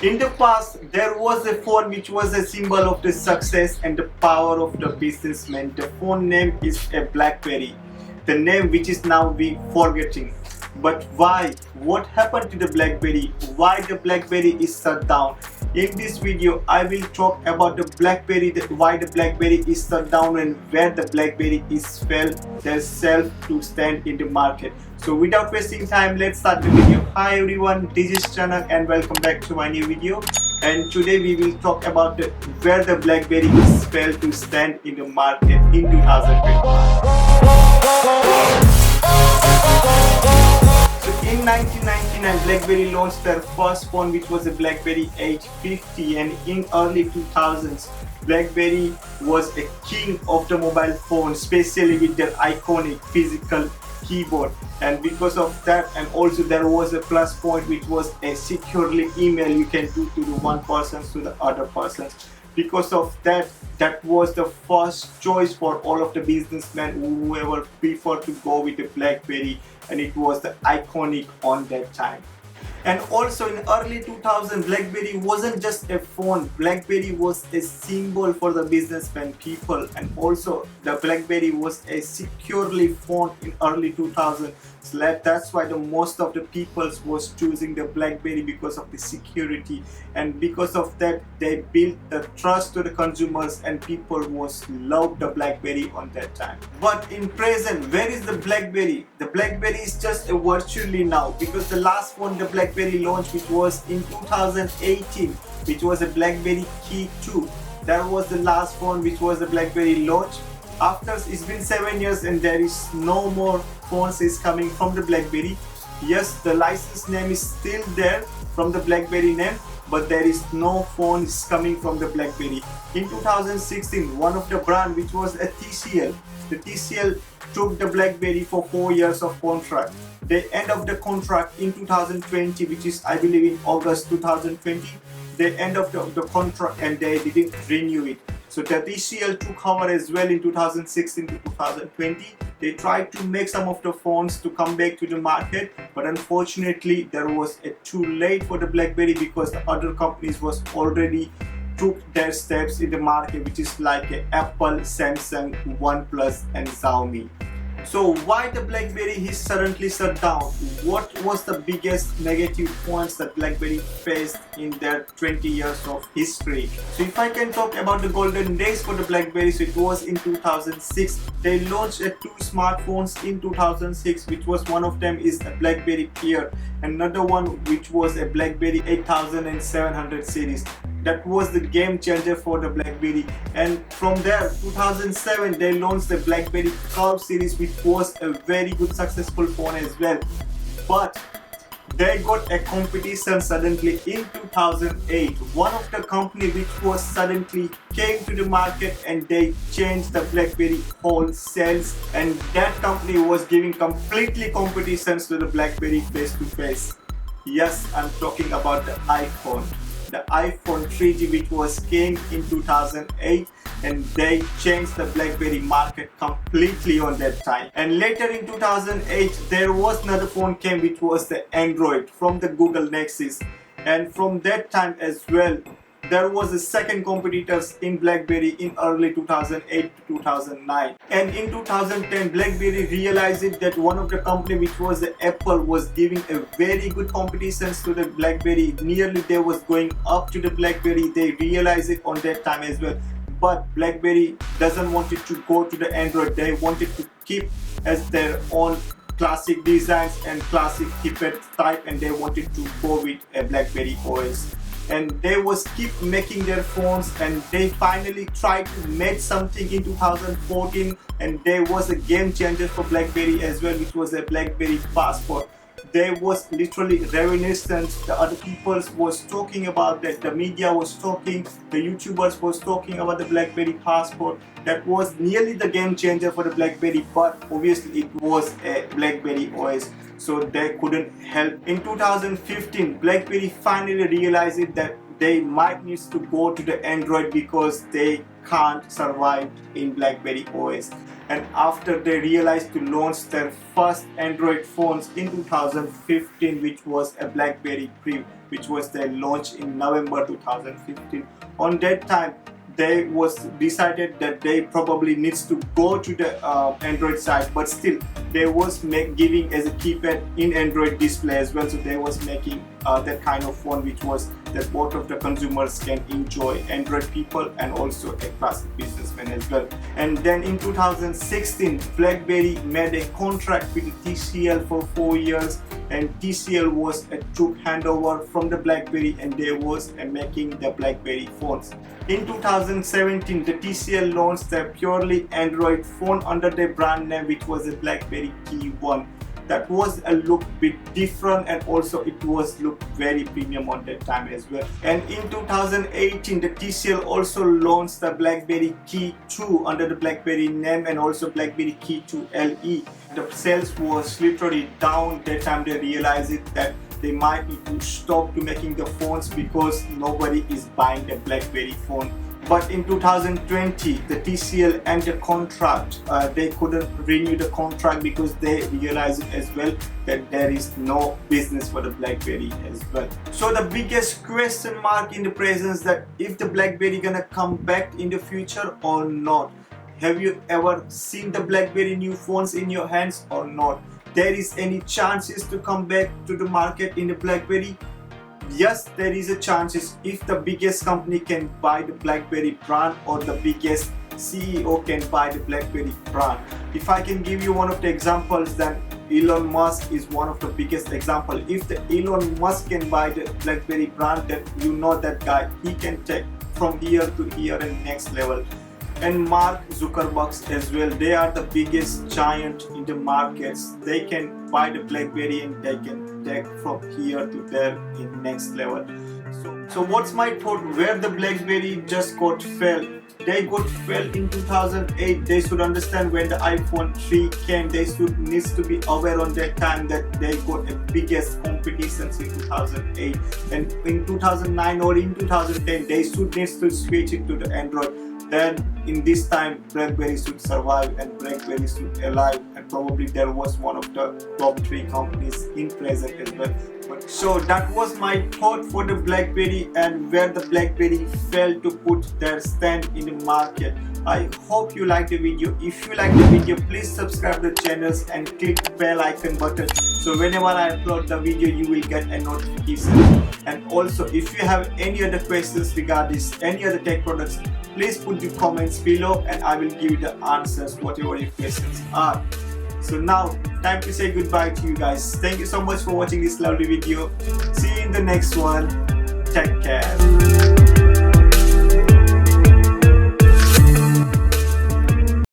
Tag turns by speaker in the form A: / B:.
A: In the past, there was a phone which was a symbol of the success and the power of the businessman. The phone name is a Blackberry, the name which is now we forgetting. But why? What happened to the Blackberry? Why the Blackberry is shut down? In this video, I will talk about the Blackberry, why the Blackberry is shut down and where the Blackberry is failed themselves to stand in the market. So without wasting time, let's start the video. Hi everyone, this is Chanak and welcome back to my new video. And today we will talk about where the Blackberry is failed to stand in the market in 2020. In 1999, BlackBerry launched their first phone, which was a BlackBerry 850, and in early 2000s, BlackBerry was a king of the mobile phone, especially with their iconic physical keyboard. And because of that, and also there was a plus point, which was a securely email you can do to the one person to the other person. Because of that, that was the first choice for all of the businessmen whoever preferred to go with the BlackBerry, and it was the iconic on that time. And also in early 2000, BlackBerry wasn't just a phone. BlackBerry was a symbol for the businessmen people, and also the BlackBerry was a securely phone in early 2000. So that's why the most of the people was choosing the BlackBerry because of the security, and because of that they built the trust to the consumers, and people was loved the BlackBerry on that time. But in present, where is the BlackBerry? The BlackBerry is just a virtually now, because the last one the BlackBerry launched, which was in 2018, which was a BlackBerry Key 2. That was the last phone which was the BlackBerry launch. After it's been 7 years and there is no more phones is coming from the BlackBerry. Yes, the license name is still there from the BlackBerry name, but there is no phones coming from the BlackBerry. In 2016, one of the brand, which was a TCL, the TCL took the BlackBerry for 4 years of contract. They end of the contract in 2020, which is I believe in August 2020. They end of the contract and they didn't renew it. So the TCL took over as well in 2016 to 2020. They tried to make some of the phones to come back to the market, but unfortunately there was too late for the BlackBerry, because the other companies was already took their steps in the market, which is like Apple, Samsung, OnePlus and Xiaomi. So why the BlackBerry is suddenly shut down? What was the biggest negative points that BlackBerry faced in their 20 years of history? So if I can talk about the golden days for the BlackBerry, so it was in 2006. They launched two smartphones in 2006, which was one of them is a BlackBerry Pear, another one which was a BlackBerry 8700 series. That was the game changer for the BlackBerry. And from there, 2007, they launched the BlackBerry Curve series, which was a very good successful phone as well. But they got a competition suddenly in 2008. One of the company which was suddenly came to the market and they changed the BlackBerry whole sales, and that company was giving completely competitions to the BlackBerry face to face. Yes, I'm talking about the iPhone. The iPhone 3G, which was came in 2008, and they changed the BlackBerry market completely on that time. And later in 2008, there was another phone came, which was the Android from the Google Nexus, and from that time as well there was a second competitors in BlackBerry in early 2008 to 2009. And in 2010, BlackBerry realized that one of the company, which was the Apple, was giving a very good competitions to the BlackBerry. Nearly they was going up to the BlackBerry. They realized it on that time as well. But BlackBerry doesn't want it to go to the Android. They wanted to keep as their own classic designs and classic keypad type, and they wanted to go with a BlackBerry OS. And they was keep making their phones, and they finally tried to make something in 2014, and there was a game changer for BlackBerry as well, which was a BlackBerry Passport. There was literally revolutions. The other people was talking about that, the media was talking, the YouTubers was talking about the BlackBerry Passport. That was nearly the game changer for the BlackBerry, but obviously it was a BlackBerry OS, so they couldn't help. In 2015, BlackBerry finally realized that they might need to go to the Android, because they can't survive in BlackBerry OS. And after they realized to launch their first Android phones in 2015, which was a BlackBerry Pre, which was their launch in November 2015. On that time, they was decided that they probably needs to go to the Android side, but still they was giving as a keypad in Android display as well. So they was making that kind of phone which was that both of the consumers can enjoy, Android people and also a classic businessman as well. And then in 2016, BlackBerry made a contract with TCL for 4 years, and TCL took handover from the BlackBerry, and they was making the BlackBerry phones. In 2017, the TCL launched a purely Android phone under their brand name, which was a BlackBerry Key 1. That was a look bit different, and also it was look very premium on that time as well. And in 2018, the TCL also launched the BlackBerry Key 2 under the BlackBerry name, and also BlackBerry Key 2 LE. The sales was literally down. That time they realized it that they might need to stop to making the phones because nobody is buying the BlackBerry phone. But in 2020, the TCL ended the contract. They couldn't renew the contract because they realized as well that there is no business for the BlackBerry as well. So the biggest question mark in the present is that if the BlackBerry gonna come back in the future or not. Have you ever seen the BlackBerry new phones in your hands or not? There is any chances to come back to the market in the BlackBerry? Yes, there is a chances if the biggest company can buy the BlackBerry brand, or the biggest CEO can buy the BlackBerry brand. If I can give you one of the examples, then Elon Musk is one of the biggest example. If the Elon Musk can buy the BlackBerry brand, then you know that guy, he can take from here to here and next level. And Mark Zuckerberg as well, they are the biggest giant in the markets. They can buy the BlackBerry and they can take from here to there in next level. So what's my thought where the BlackBerry just got failed? They got failed in 2008. They should understand when the iPhone 3 came. They should needs to be aware on that time that they got a biggest competitions in 2008. And in 2009 or in 2010, they should needs to switch it to the Android. Then in this time, BlackBerry should survive and BlackBerry should alive, and probably there was one of the top 3 companies in present as well. So that was my thought for the BlackBerry and where the BlackBerry failed to put their stand in the market. I hope you like the video. If you like the video, please subscribe to the channels and click the bell icon button. So whenever I upload the video, you will get a notification. And also, if you have any other questions regarding any other tech products, please put the comments below and I will give you the answers whatever your questions are. So now, time to say goodbye to you guys. Thank you so much for watching this lovely video. See you in the next one. Take care.